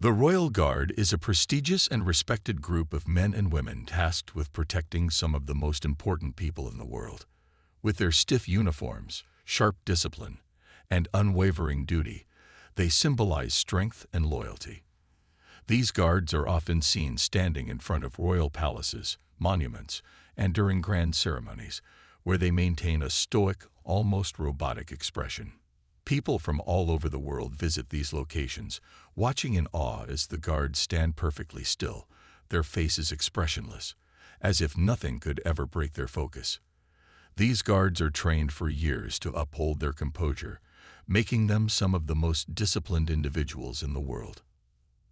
The Royal Guard is a prestigious and respected group of men and women tasked with protecting some of the most important people in the world. With their stiff uniforms, sharp discipline, and unwavering duty, they symbolize strength and loyalty. These guards are often seen standing in front of royal palaces, monuments, and during grand ceremonies, where they maintain a stoic, almost robotic expression. People from all over the world visit these locations, watching in awe as the guards stand perfectly still, their faces expressionless, as if nothing could ever break their focus. These guards are trained for years to uphold their composure, making them some of the most disciplined individuals in the world.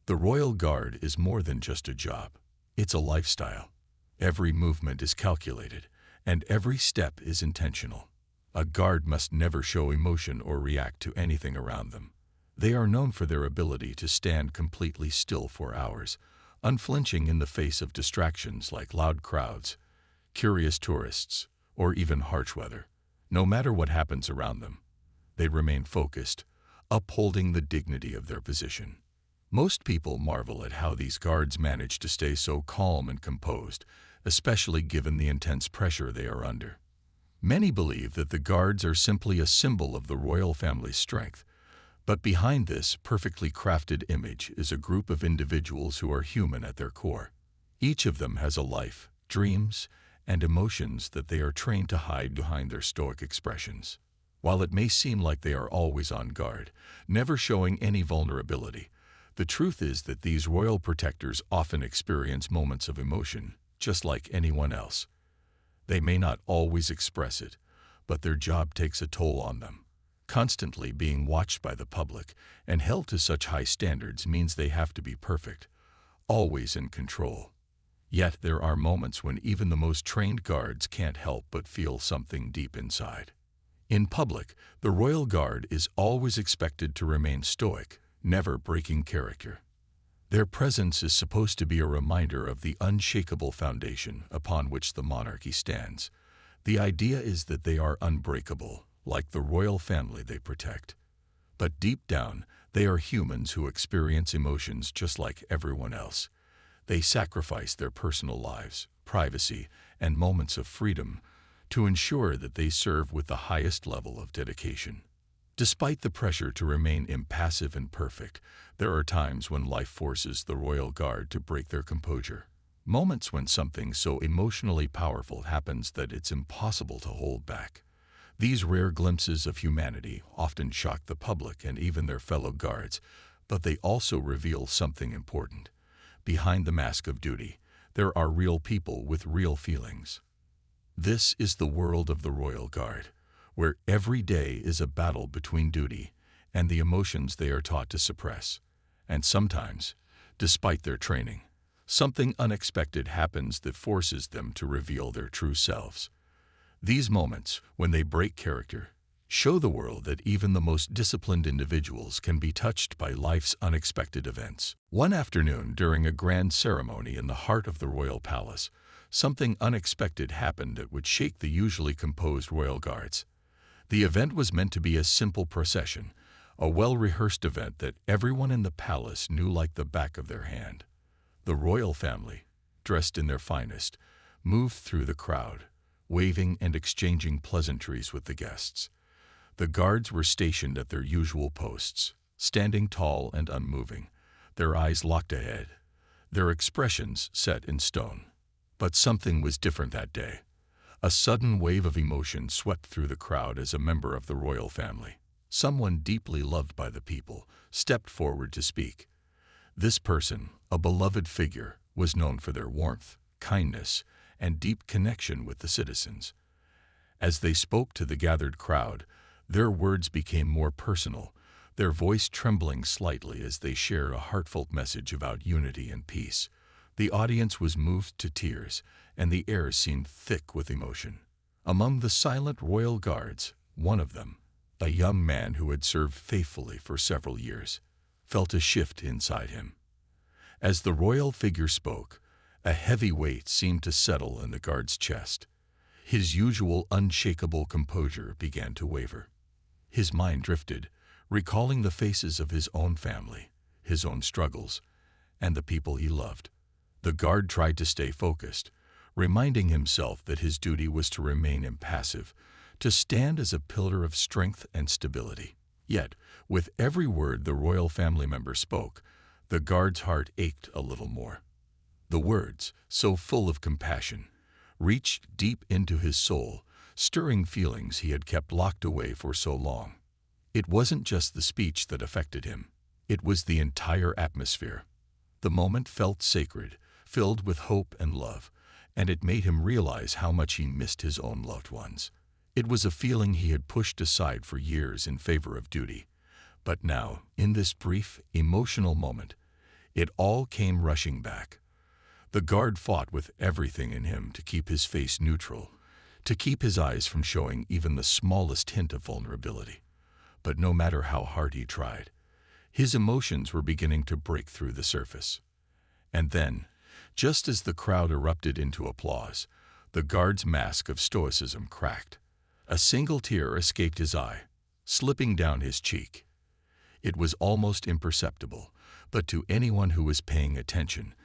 The Royal Guard is more than just a job. It's a lifestyle. Every movement is calculated, and every step is intentional. A guard must never show emotion or react to anything around them. They are known for their ability to stand completely still for hours, unflinching in the face of distractions like loud crowds, curious tourists, or even harsh weather. No matter what happens around them, they remain focused, upholding the dignity of their position. Most people marvel at how these guards manage to stay so calm and composed, especially given the intense pressure they are under. Many believe that the guards are simply a symbol of the royal family's strength, but behind this perfectly crafted image is a group of individuals who are human at their core. Each of them has a life, dreams, and emotions that they are trained to hide behind their stoic expressions. While it may seem like they are always on guard, never showing any vulnerability, the truth is that these royal protectors often experience moments of emotion, just like anyone else. They may not always express it, but their job takes a toll on them. Constantly being watched by the public and held to such high standards means they have to be perfect, always in control. Yet there are moments when even the most trained guards can't help but feel something deep inside. In public, the Royal Guard is always expected to remain stoic, never breaking character. Their presence is supposed to be a reminder of the unshakable foundation upon which the monarchy stands. The idea is that they are unbreakable, like the royal family they protect. But deep down, they are humans who experience emotions just like everyone else. They sacrifice their personal lives, privacy, and moments of freedom to ensure that they serve with the highest level of dedication. Despite the pressure to remain impassive and perfect, there are times when life forces the Royal Guard to break their composure. Moments when something so emotionally powerful happens that it's impossible to hold back. These rare glimpses of humanity often shock the public and even their fellow guards, but they also reveal something important. Behind the mask of duty, there are real people with real feelings. This is the world of the Royal Guard, where every day is a battle between duty and the emotions they are taught to suppress. And sometimes, despite their training, something unexpected happens that forces them to reveal their true selves. These moments, when they break character, show the world that even the most disciplined individuals can be touched by life's unexpected events. One afternoon, during a grand ceremony in the heart of the royal palace, something unexpected happened that would shake the usually composed royal guards. The event was meant to be a simple procession, a well-rehearsed event that everyone in the palace knew like the back of their hand. The royal family, dressed in their finest, moved through the crowd, waving and exchanging pleasantries with the guests. The guards were stationed at their usual posts, standing tall and unmoving, their eyes locked ahead, their expressions set in stone. But something was different that day. A sudden wave of emotion swept through the crowd as a member of the royal family. Someone deeply loved by the people stepped forward to speak. This person, a beloved figure, was known for their warmth, kindness, and deep connection with the citizens. As they spoke to the gathered crowd, their words became more personal, their voice trembling slightly as they shared a heartfelt message about unity and peace. The audience was moved to tears, and the air seemed thick with emotion. Among the silent royal guards, one of them, a young man who had served faithfully for several years, felt a shift inside him. As the royal figure spoke, a heavy weight seemed to settle in the guard's chest. His usual unshakable composure began to waver. His mind drifted, recalling the faces of his own family, his own struggles, and the people he loved. The guard tried to stay focused, reminding himself that his duty was to remain impassive, to stand as a pillar of strength and stability. Yet, with every word the royal family member spoke, the guard's heart ached a little more. The words, so full of compassion, reached deep into his soul, stirring feelings he had kept locked away for so long. It wasn't just the speech that affected him. It was the entire atmosphere. The moment felt sacred, filled with hope and love, and it made him realize how much he missed his own loved ones. It was a feeling he had pushed aside for years in favor of duty. But now, in this brief, emotional moment, it all came rushing back. The guard fought with everything in him to keep his face neutral, to keep his eyes from showing even the smallest hint of vulnerability. But no matter how hard he tried, his emotions were beginning to break through the surface. And then, just as the crowd erupted into applause, the guard's mask of stoicism cracked. A single tear escaped his eye, slipping down his cheek. It was almost imperceptible, but to anyone who was paying attention,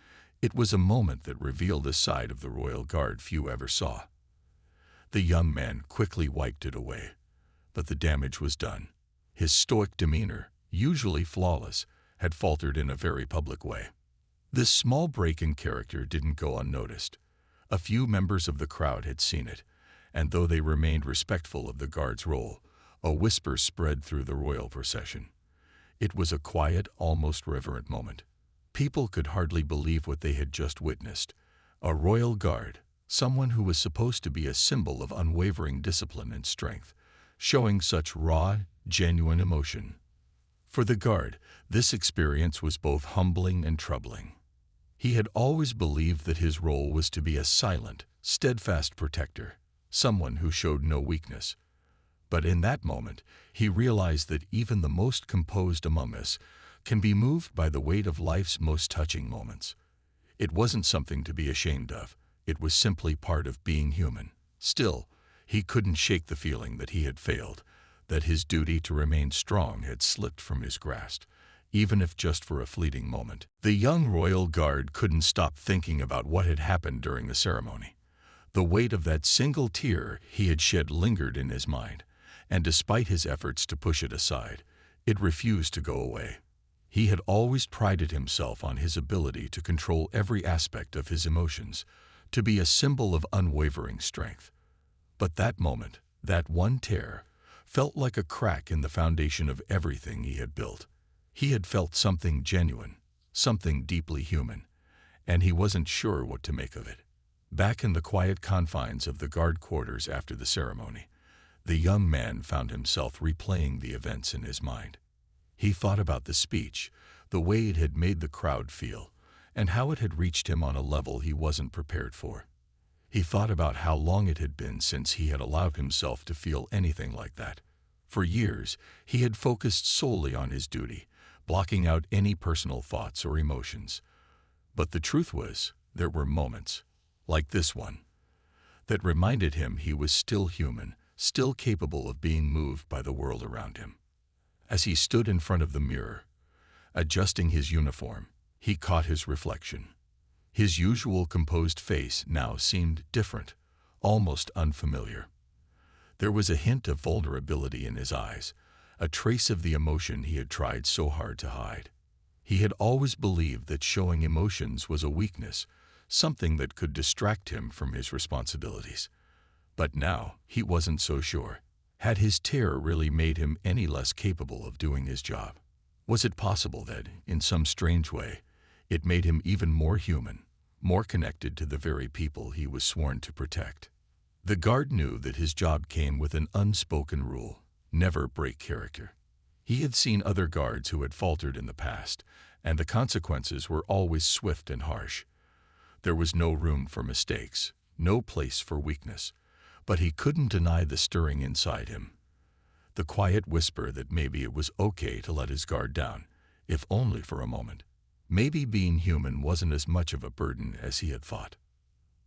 it was a moment that revealed a side of the royal guard few ever saw. The young man quickly wiped it away, but the damage was done. His stoic demeanor, usually flawless, had faltered in a very public way. This small break in character didn't go unnoticed. A few members of the crowd had seen it, and though they remained respectful of the guard's role, a whisper spread through the royal procession. It was a quiet, almost reverent moment. People could hardly believe what they had just witnessed. A royal guard, someone who was supposed to be a symbol of unwavering discipline and strength, showing such raw, genuine emotion. For the guard, this experience was both humbling and troubling. He had always believed that his role was to be a silent, steadfast protector, someone who showed no weakness. But in that moment, he realized that even the most composed among us can be moved by the weight of life's most touching moments. It wasn't something to be ashamed of. It was simply part of being human. Still, he couldn't shake the feeling that he had failed, that his duty to remain strong had slipped from his grasp, even if just for a fleeting moment. The young royal guard couldn't stop thinking about what had happened during the ceremony. The weight of that single tear he had shed lingered in his mind, and despite his efforts to push it aside, it refused to go away. He had always prided himself on his ability to control every aspect of his emotions, to be a symbol of unwavering strength. But that moment, that one tear, felt like a crack in the foundation of everything he had built. He had felt something genuine, something deeply human, and he wasn't sure what to make of it. Back in the quiet confines of the guard quarters after the ceremony, the young man found himself replaying the events in his mind. He thought about the speech, the way it had made the crowd feel, and how it had reached him on a level he wasn't prepared for. He thought about how long it had been since he had allowed himself to feel anything like that. For years, he had focused solely on his duty, blocking out any personal thoughts or emotions. But the truth was, there were moments, like this one, that reminded him he was still human, still capable of being moved by the world around him. As he stood in front of the mirror, adjusting his uniform, he caught his reflection. His usual composed face now seemed different, almost unfamiliar. There was a hint of vulnerability in his eyes, a trace of the emotion he had tried so hard to hide. He had always believed that showing emotions was a weakness, something that could distract him from his responsibilities. But now he wasn't so sure. Had his terror really made him any less capable of doing his job? Was it possible that, in some strange way, it made him even more human, more connected to the very people he was sworn to protect? The guard knew that his job came with an unspoken rule: never break character. He had seen other guards who had faltered in the past, and the consequences were always swift and harsh. There was no room for mistakes, no place for weakness, but he couldn't deny the stirring inside him. The quiet whisper that maybe it was okay to let his guard down, if only for a moment. Maybe being human wasn't as much of a burden as he had thought.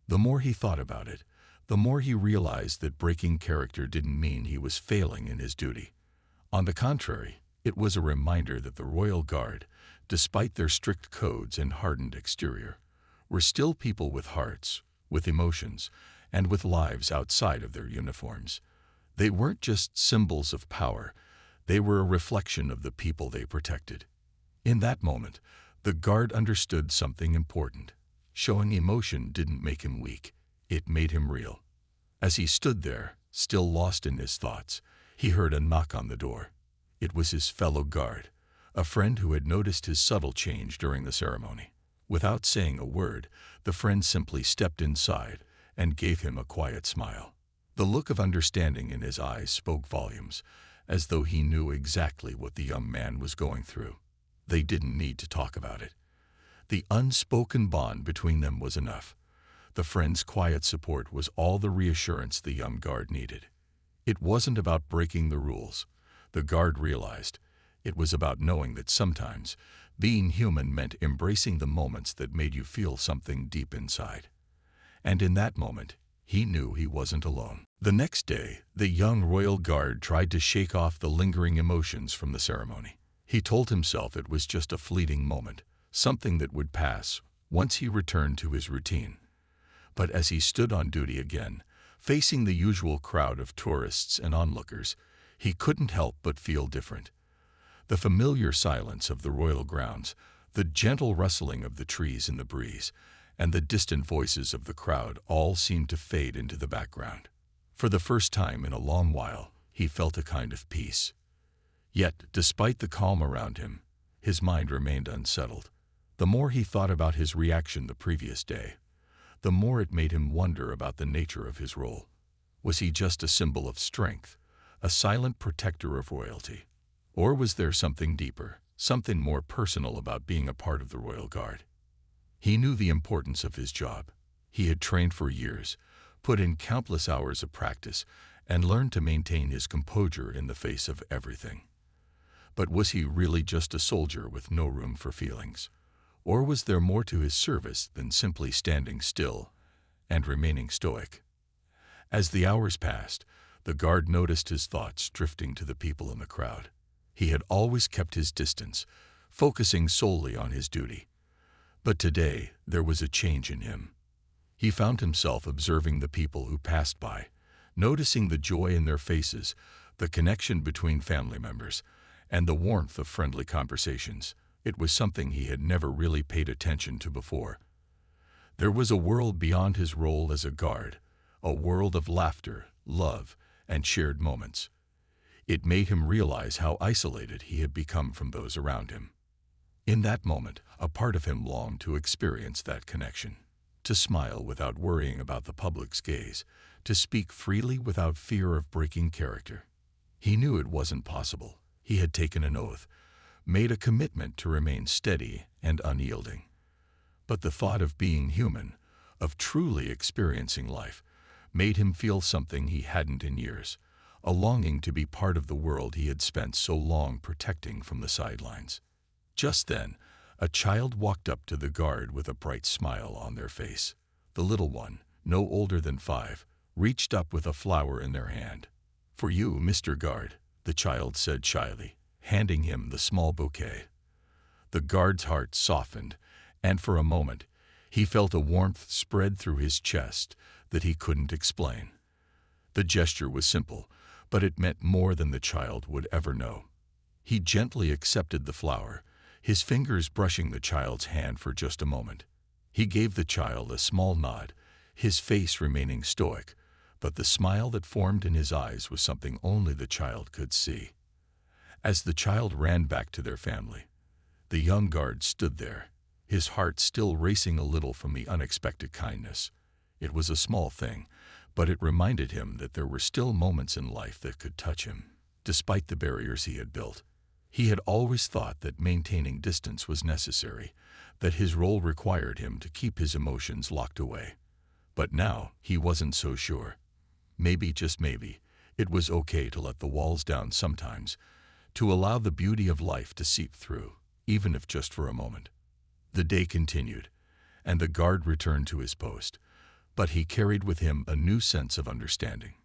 The more he thought about it, the more he realized that breaking character didn't mean he was failing in his duty. On the contrary, It was a reminder that the Royal Guard, despite their strict codes and hardened exterior, were still people with hearts, with emotions, and with lives outside of their uniforms. They weren't just symbols of power, they were a reflection of the people they protected. In that moment, the guard understood something important. Showing emotion didn't make him weak, it made him real. As he stood there, still lost in his thoughts, he heard a knock on the door. It was his fellow guard, a friend who had noticed his subtle change during the ceremony. Without saying a word, the friend simply stepped inside and gave him a quiet smile. The look of understanding in his eyes spoke volumes, as though he knew exactly what the young man was going through. They didn't need to talk about it. The unspoken bond between them was enough. The friend's quiet support was all the reassurance the young guard needed. It wasn't about breaking the rules, the guard realized. It was about knowing that sometimes being human meant embracing the moments that made you feel something deep inside. And in that moment, he knew he wasn't alone. The next day, the young royal guard tried to shake off the lingering emotions from the ceremony. He told himself it was just a fleeting moment, something that would pass once he returned to his routine. But as he stood on duty again, facing the usual crowd of tourists and onlookers, he couldn't help but feel different. The familiar silence of the royal grounds, the gentle rustling of the trees in the breeze, and the distant voices of the crowd all seemed to fade into the background. For the first time in a long while, he felt a kind of peace. Yet, despite the calm around him, his mind remained unsettled. The more he thought about his reaction the previous day, the more it made him wonder about the nature of his role. Was he just a symbol of strength, a silent protector of royalty? Or was there something deeper, something more personal about being a part of the Royal Guard? He knew the importance of his job. He had trained for years, put in countless hours of practice, and learned to maintain his composure in the face of everything. But was he really just a soldier with no room for feelings? Or was there more to his service than simply standing still and remaining stoic? As the hours passed, the guard noticed his thoughts drifting to the people in the crowd. He had always kept his distance, focusing solely on his duty. But today, there was a change in him. He found himself observing the people who passed by, noticing the joy in their faces, the connection between family members, and the warmth of friendly conversations. It was something he had never really paid attention to before. There was a world beyond his role as a guard, a world of laughter, love, and shared moments. It made him realize how isolated he had become from those around him. In that moment, a part of him longed to experience that connection, to smile without worrying about the public's gaze, to speak freely without fear of breaking character. He knew it wasn't possible. He had taken an oath, made a commitment to remain steady and unyielding. But the thought of being human, of truly experiencing life, made him feel something he hadn't in years, a longing to be part of the world he had spent so long protecting from the sidelines. Just then, a child walked up to the guard with a bright smile on their face. The little one, no older than 5, reached up with a flower in their hand. "For you, Mr. Guard," the child said shyly, handing him the small bouquet. The guard's heart softened, and for a moment, he felt a warmth spread through his chest that he couldn't explain. The gesture was simple, but it meant more than the child would ever know. He gently accepted the flower, his fingers brushing the child's hand for just a moment. He gave the child a small nod, his face remaining stoic, but the smile that formed in his eyes was something only the child could see. As the child ran back to their family, the young guard stood there, his heart still racing a little from the unexpected kindness. It was a small thing, but it reminded him that there were still moments in life that could touch him, despite the barriers he had built. He had always thought that maintaining distance was necessary, that his role required him to keep his emotions locked away. But now he wasn't so sure. Maybe, just maybe, it was okay to let the walls down sometimes, to allow the beauty of life to seep through, even if just for a moment. The day continued, and the guard returned to his post, but he carried with him a new sense of understanding.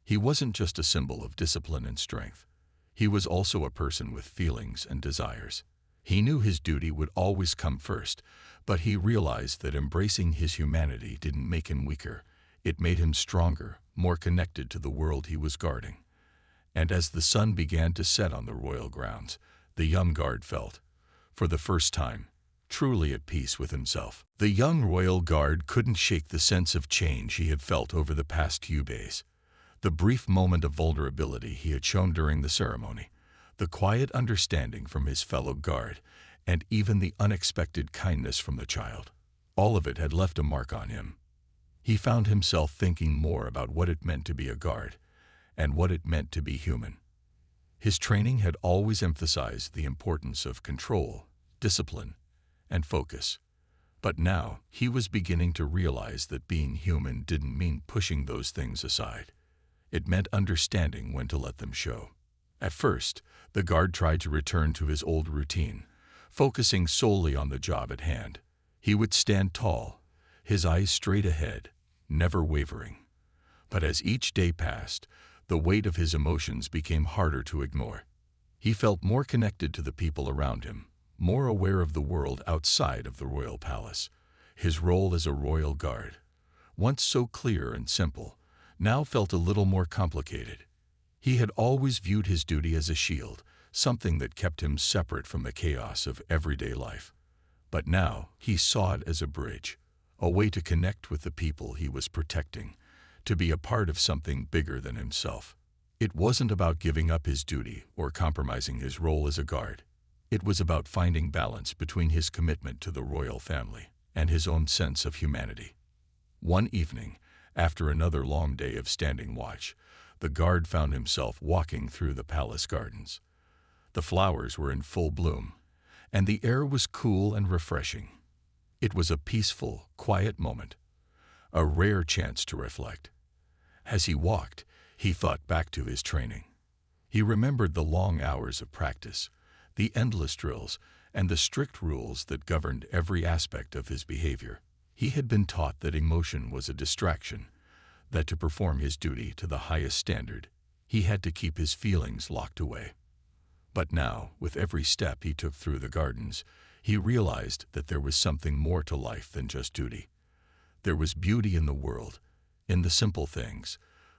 He wasn't just a symbol of discipline and strength. He was also a person with feelings and desires. He knew his duty would always come first, but he realized that embracing his humanity didn't make him weaker. It made him stronger, more connected to the world he was guarding. And as the sun began to set on the royal grounds, the young guard felt, for the first time, truly at peace with himself. The young royal guard couldn't shake the sense of change he had felt over the past few days. The brief moment of vulnerability he had shown during the ceremony, the quiet understanding from his fellow guard, and even the unexpected kindness from the child. All of it had left a mark on him. He found himself thinking more about what it meant to be a guard, and what it meant to be human. His training had always emphasized the importance of control, discipline, and focus. But now he was beginning to realize that being human didn't mean pushing those things aside. It meant understanding when to let them show. At first, the guard tried to return to his old routine, focusing solely on the job at hand. He would stand tall, his eyes straight ahead, never wavering. But as each day passed, the weight of his emotions became harder to ignore. He felt more connected to the people around him, more aware of the world outside of the royal palace. His role as a royal guard, once so clear and simple, now felt a little more complicated. He had always viewed his duty as a shield, something that kept him separate from the chaos of everyday life. But now he saw it as a bridge, a way to connect with the people he was protecting, to be a part of something bigger than himself. It wasn't about giving up his duty or compromising his role as a guard. It was about finding balance between his commitment to the royal family and his own sense of humanity. One evening, after another long day of standing watch, the guard found himself walking through the palace gardens. The flowers were in full bloom, and the air was cool and refreshing. It was a peaceful, quiet moment, a rare chance to reflect. As he walked, he thought back to his training. He remembered the long hours of practice, the endless drills, and the strict rules that governed every aspect of his behavior. He had been taught that emotion was a distraction, that to perform his duty to the highest standard, he had to keep his feelings locked away. But now, with every step he took through the gardens, he realized that there was something more to life than just duty. There was beauty in the world, in the simple things,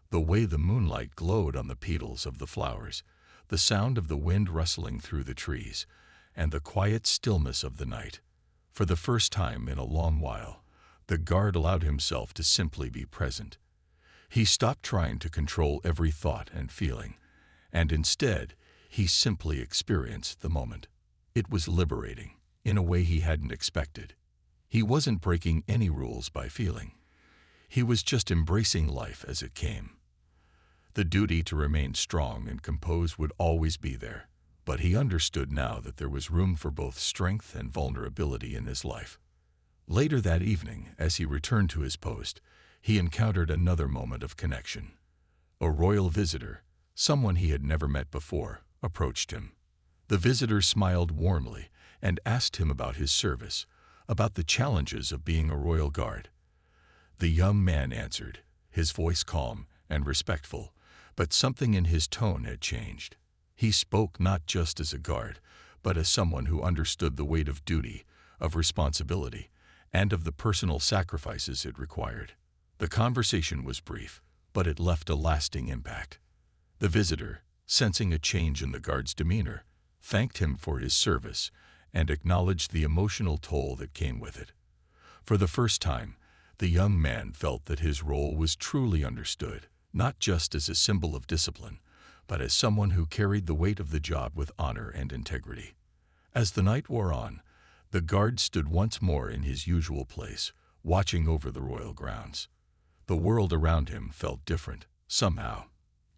the way the moonlight glowed on the petals of the flowers, the sound of the wind rustling through the trees, and the quiet stillness of the night. For the first time in a long while, the guard allowed himself to simply be present. He stopped trying to control every thought and feeling, and instead, he simply experienced the moment. It was liberating, in a way he hadn't expected. He wasn't breaking any rules by feeling. He was just embracing life as it came. The duty to remain strong and composed would always be there, but he understood now that there was room for both strength and vulnerability in his life. Later that evening, as he returned to his post, he encountered another moment of connection. A royal visitor, someone he had never met before, approached him. The visitor smiled warmly and asked him about his service, about the challenges of being a royal guard. The young man answered, his voice calm and respectful, but something in his tone had changed. He spoke not just as a guard, but as someone who understood the weight of duty, of responsibility, and of the personal sacrifices it required. The conversation was brief, but it left a lasting impact. The visitor, sensing a change in the guard's demeanor, thanked him for his service and acknowledged the emotional toll that came with it. For the first time, the young man felt that his role was truly understood, not just as a symbol of discipline, but as someone who carried the weight of the job with honor and integrity. As the night wore on, the guard stood once more in his usual place, watching over the royal grounds. The world around him felt different, somehow.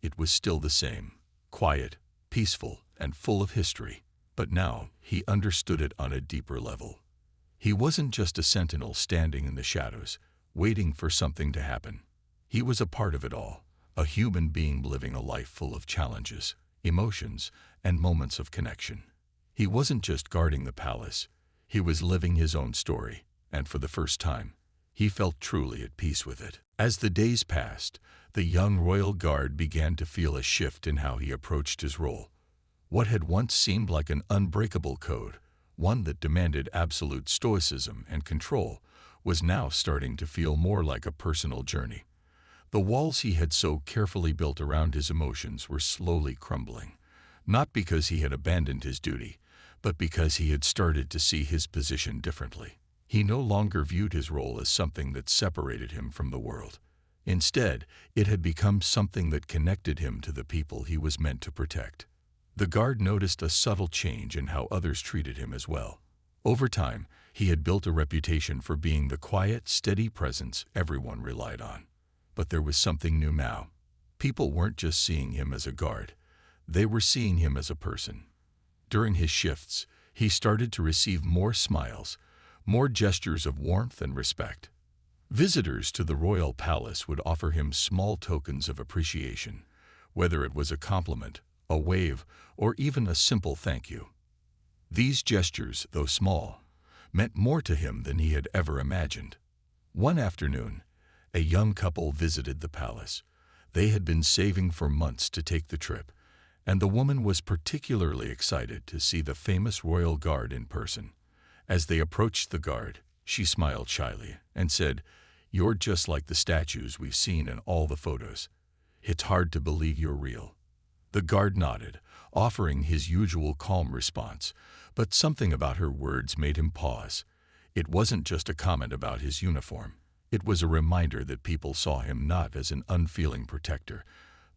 It was still the same, quiet, peaceful, and full of history, but now he understood it on a deeper level. He wasn't just a sentinel standing in the shadows, waiting for something to happen. He was a part of it all, a human being living a life full of challenges, emotions, and moments of connection. He wasn't just guarding the palace, he was living his own story, and for the first time, he felt truly at peace with it. As the days passed, the young royal guard began to feel a shift in how he approached his role. What had once seemed like an unbreakable code, one that demanded absolute stoicism and control, was now starting to feel more like a personal journey. The walls he had so carefully built around his emotions were slowly crumbling, not because he had abandoned his duty, but because he had started to see his position differently. He no longer viewed his role as something that separated him from the world. Instead, it had become something that connected him to the people he was meant to protect. The guard noticed a subtle change in how others treated him as well. Over time, he had built a reputation for being the quiet, steady presence everyone relied on. But there was something new now. People weren't just seeing him as a guard. They were seeing him as a person. During his shifts, he started to receive more smiles, more gestures of warmth and respect. Visitors to the royal palace would offer him small tokens of appreciation, whether it was a compliment, a wave, or even a simple thank you. These gestures, though small, meant more to him than he had ever imagined. One afternoon, a young couple visited the palace. They had been saving for months to take the trip, and the woman was particularly excited to see the famous royal guard in person. As they approached the guard, she smiled shyly and said, "You're just like the statues we've seen in all the photos. It's hard to believe you're real." The guard nodded, offering his usual calm response, but something about her words made him pause. It wasn't just a comment about his uniform. It was a reminder that people saw him not as an unfeeling protector,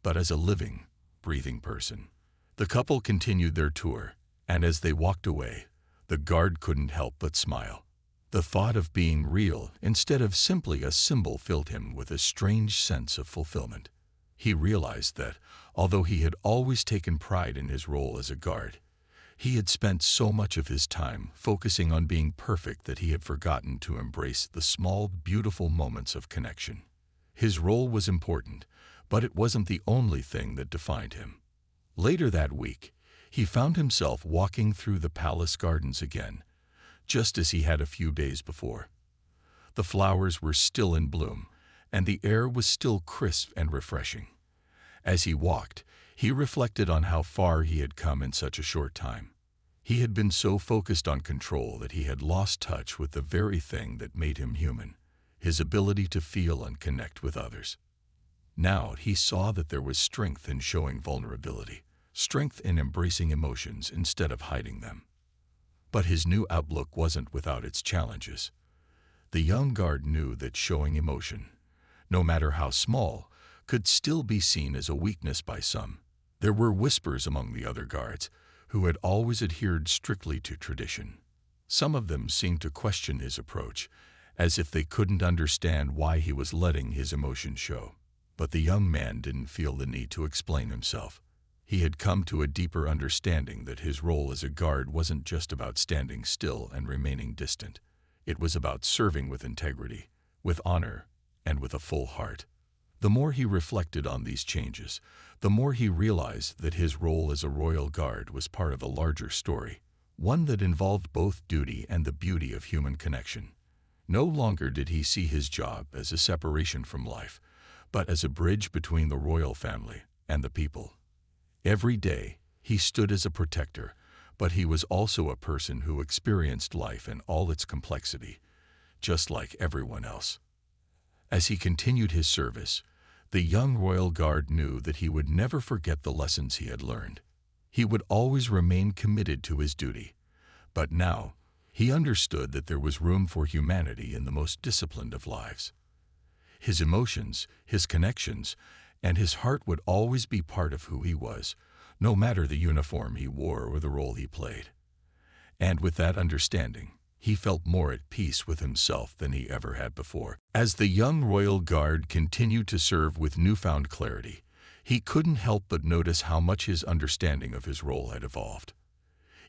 but as a living, breathing person. The couple continued their tour, and as they walked away, the guard couldn't help but smile. The thought of being real instead of simply a symbol filled him with a strange sense of fulfillment. He realized that, although he had always taken pride in his role as a guard, he had spent so much of his time focusing on being perfect that he had forgotten to embrace the small, beautiful moments of connection. His role was important, but it wasn't the only thing that defined him. Later that week, he found himself walking through the palace gardens again, just as he had a few days before. The flowers were still in bloom, and the air was still crisp and refreshing. As he walked, he reflected on how far he had come in such a short time. He had been so focused on control that he had lost touch with the very thing that made him human, his ability to feel and connect with others. Now he saw that there was strength in showing vulnerability, strength in embracing emotions instead of hiding them. But his new outlook wasn't without its challenges. The young guard knew that showing emotion, no matter how small, could still be seen as a weakness by some. There were whispers among the other guards, who had always adhered strictly to tradition. Some of them seemed to question his approach, as if they couldn't understand why he was letting his emotions show. But the young man didn't feel the need to explain himself. He had come to a deeper understanding that his role as a guard wasn't just about standing still and remaining distant. It was about serving with integrity, with honor, and with a full heart. The more he reflected on these changes, the more he realized that his role as a royal guard was part of a larger story, one that involved both duty and the beauty of human connection. No longer did he see his job as a separation from life, but as a bridge between the royal family and the people. Every day, he stood as a protector, but he was also a person who experienced life in all its complexity, just like everyone else. As he continued his service, the young royal guard knew that he would never forget the lessons he had learned. He would always remain committed to his duty. But now, he understood that there was room for humanity in the most disciplined of lives. His emotions, his connections, and his heart would always be part of who he was, no matter the uniform he wore or the role he played. And with that understanding, he felt more at peace with himself than he ever had before. As the young royal guard continued to serve with newfound clarity, he couldn't help but notice how much his understanding of his role had evolved.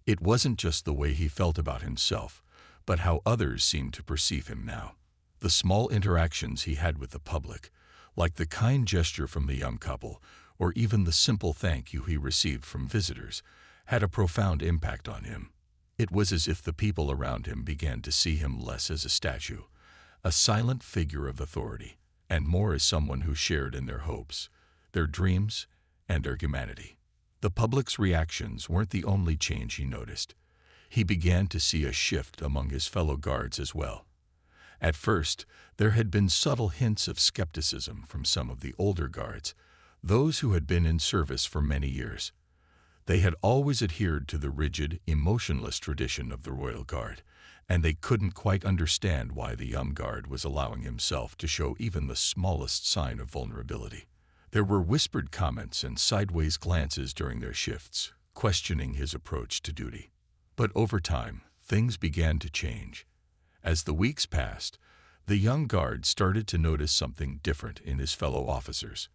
It wasn't just the way he felt about himself, but how others seemed to perceive him now. The small interactions he had with the public, like the kind gesture from the young couple, or even the simple thank you he received from visitors, had a profound impact on him. It was as if the people around him began to see him less as a statue, a silent figure of authority, and more as someone who shared in their hopes, their dreams, and their humanity. The public's reactions weren't the only change he noticed. He began to see a shift among his fellow guards as well. At first, there had been subtle hints of skepticism from some of the older guards, those who had been in service for many years. They had always adhered to the rigid, emotionless tradition of the Royal Guard, and they couldn't quite understand why the young guard was allowing himself to show even the smallest sign of vulnerability. There were whispered comments and sideways glances during their shifts, questioning his approach to duty. But over time, things began to change. As the weeks passed, the young guard started to notice something different in his fellow officers.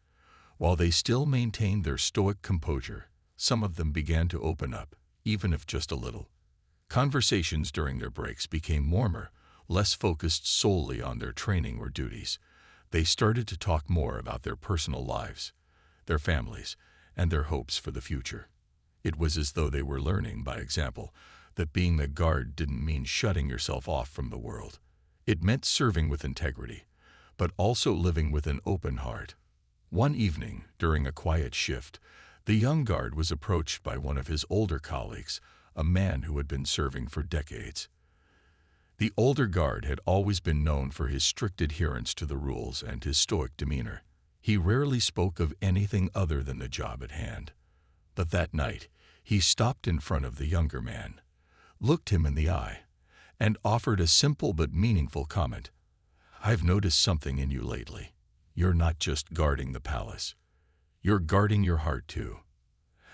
While they still maintained their stoic composure, some of them began to open up, even if just a little. Conversations during their breaks became warmer, less focused solely on their training or duties. They started to talk more about their personal lives, their families, and their hopes for the future. It was as though they were learning by example that being a guard didn't mean shutting yourself off from the world. It meant serving with integrity, but also living with an open heart. One evening, during a quiet shift, the young guard was approached by one of his older colleagues, a man who had been serving for decades. The older guard had always been known for his strict adherence to the rules and his stoic demeanor. He rarely spoke of anything other than the job at hand. But that night, he stopped in front of the younger man, looked him in the eye, and offered a simple but meaningful comment. "I've noticed something in you lately. You're not just guarding the palace. You're guarding your heart too."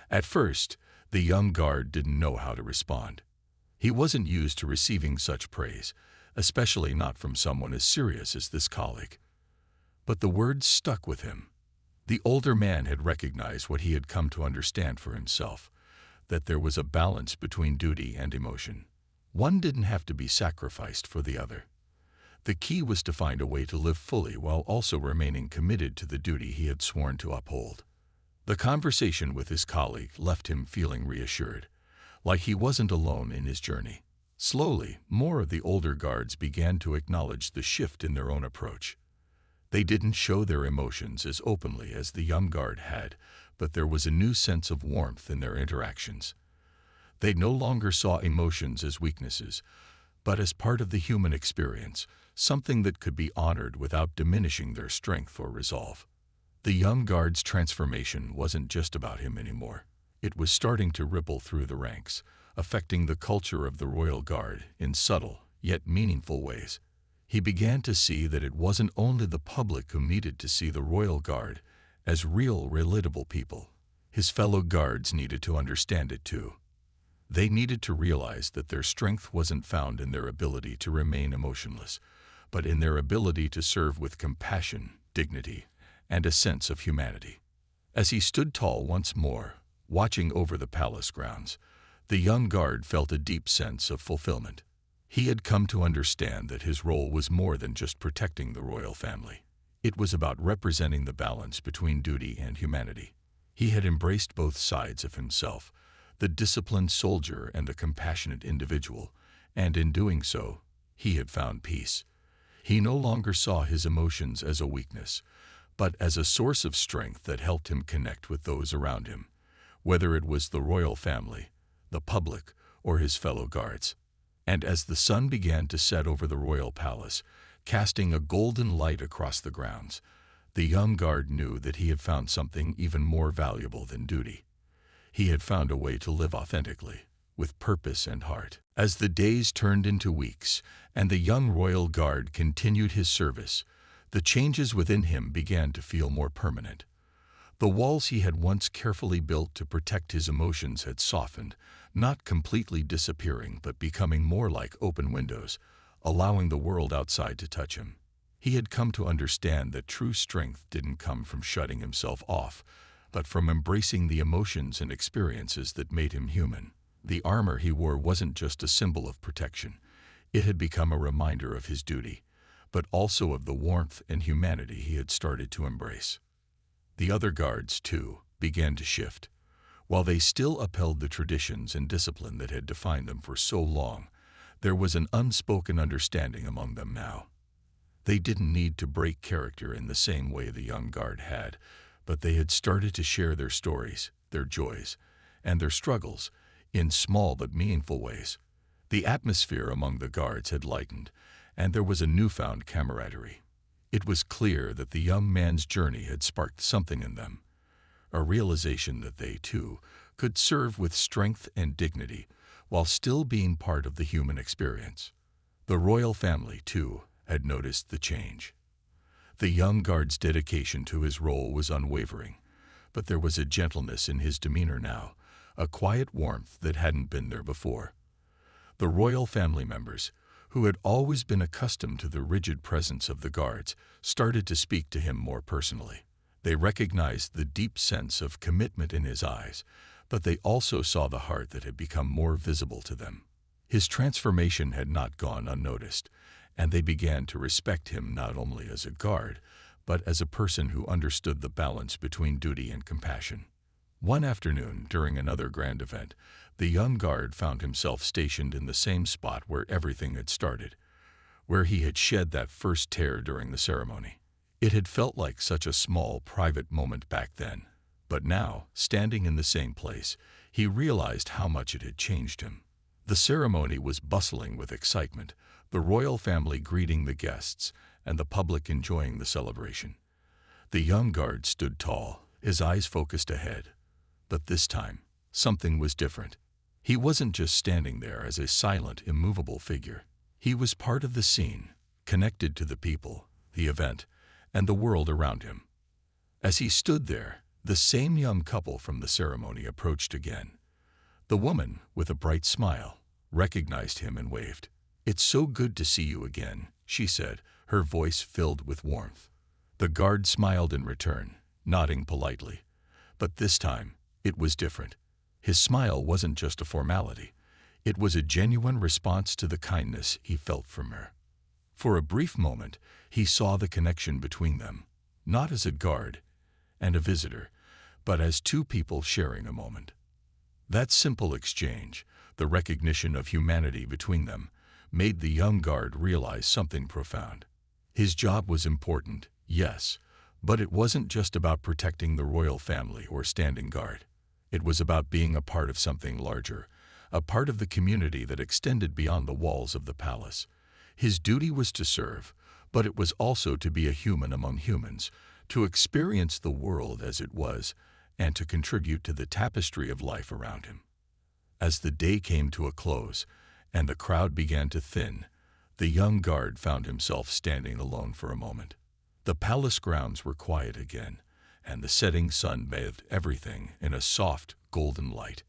At first, the young guard didn't know how to respond. He wasn't used to receiving such praise, especially not from someone as serious as this colleague. But the words stuck with him. The older man had recognized what he had come to understand for himself, that there was a balance between duty and emotion. One didn't have to be sacrificed for the other. The key was to find a way to live fully while also remaining committed to the duty he had sworn to uphold. The conversation with his colleague left him feeling reassured, like he wasn't alone in his journey. Slowly, more of the older guards began to acknowledge the shift in their own approach. They didn't show their emotions as openly as the young guard had, but there was a new sense of warmth in their interactions. They no longer saw emotions as weaknesses, but as part of the human experience, something that could be honored without diminishing their strength or resolve. The young guard's transformation wasn't just about him anymore. It was starting to ripple through the ranks, affecting the culture of the Royal Guard in subtle yet meaningful ways. He began to see that it wasn't only the public who needed to see the Royal Guard as real, relatable people. His fellow guards needed to understand it too. They needed to realize that their strength wasn't found in their ability to remain emotionless, but in their ability to serve with compassion, dignity, and a sense of humanity. As he stood tall once more, watching over the palace grounds, the young guard felt a deep sense of fulfillment. He had come to understand that his role was more than just protecting the royal family. It was about representing the balance between duty and humanity. He had embraced both sides of himself, the disciplined soldier and the compassionate individual, and in doing so, he had found peace. He no longer saw his emotions as a weakness, but as a source of strength that helped him connect with those around him, whether it was the royal family, the public, or his fellow guards. And as the sun began to set over the royal palace, casting a golden light across the grounds, the young guard knew that he had found something even more valuable than duty. He had found a way to live authentically, with purpose and heart. As the days turned into weeks, and the young royal guard continued his service, the changes within him began to feel more permanent. The walls he had once carefully built to protect his emotions had softened, not completely disappearing but becoming more like open windows, allowing the world outside to touch him. He had come to understand that true strength didn't come from shutting himself off, but from embracing the emotions and experiences that made him human. The armor he wore wasn't just a symbol of protection. It had become a reminder of his duty, but also of the warmth and humanity he had started to embrace. The other guards, too, began to shift. While they still upheld the traditions and discipline that had defined them for so long, there was an unspoken understanding among them now. They didn't need to break character in the same way the young guard had, but they had started to share their stories, their joys, and their struggles, in small but meaningful ways. The atmosphere among the guards had lightened, and there was a newfound camaraderie. It was clear that the young man's journey had sparked something in them, a realization that they, too, could serve with strength and dignity while still being part of the human experience. The royal family, too, had noticed the change. The young guard's dedication to his role was unwavering, but there was a gentleness in his demeanor now, a quiet warmth that hadn't been there before. The royal family members, who had always been accustomed to the rigid presence of the guards, started to speak to him more personally. They recognized the deep sense of commitment in his eyes, but they also saw the heart that had become more visible to them. His transformation had not gone unnoticed, and they began to respect him not only as a guard, but as a person who understood the balance between duty and compassion. One afternoon, during another grand event, the young guard found himself stationed in the same spot where everything had started, where he had shed that first tear during the ceremony. It had felt like such a small, private moment back then, but now, standing in the same place, he realized how much it had changed him. The ceremony was bustling with excitement, the royal family greeting the guests, and the public enjoying the celebration. The young guard stood tall, his eyes focused ahead. But this time, something was different. He wasn't just standing there as a silent, immovable figure. He was part of the scene, connected to the people, the event, and the world around him. As he stood there, the same young couple from the ceremony approached again. The woman, with a bright smile, recognized him and waved. "It's so good to see you again," she said, her voice filled with warmth. The guard smiled in return, nodding politely. But this time, it was different. His smile wasn't just a formality. It was a genuine response to the kindness he felt from her. For a brief moment, he saw the connection between them, not as a guard and a visitor, but as two people sharing a moment. That simple exchange, the recognition of humanity between them, made the young guard realize something profound. His job was important, yes, but it wasn't just about protecting the royal family or standing guard. It was about being a part of something larger, a part of the community that extended beyond the walls of the palace. His duty was to serve, but it was also to be a human among humans, to experience the world as it was, and to contribute to the tapestry of life around him. As the day came to a close, and the crowd began to thin, the young guard found himself standing alone for a moment. The palace grounds were quiet again, and the setting sun bathed everything in a soft, golden light.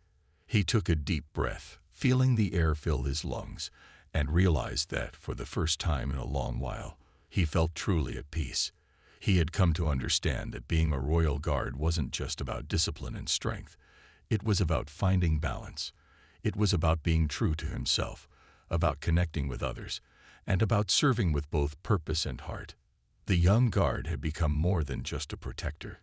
He took a deep breath, feeling the air fill his lungs, and realized that, for the first time in a long while, he felt truly at peace. He had come to understand that being a royal guard wasn't just about discipline and strength. It was about finding balance. It was about being true to himself, about connecting with others, and about serving with both purpose and heart. The young guard had become more than just a protector.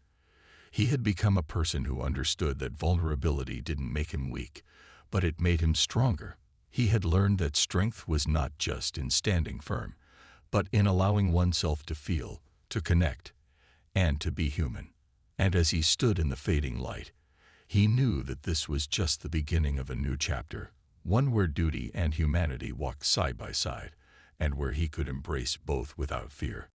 He had become a person who understood that vulnerability didn't make him weak, but it made him stronger. He had learned that strength was not just in standing firm, but in allowing oneself to feel, to connect, and to be human. And as he stood in the fading light, he knew that this was just the beginning of a new chapter, one where duty and humanity walked side by side, and where he could embrace both without fear.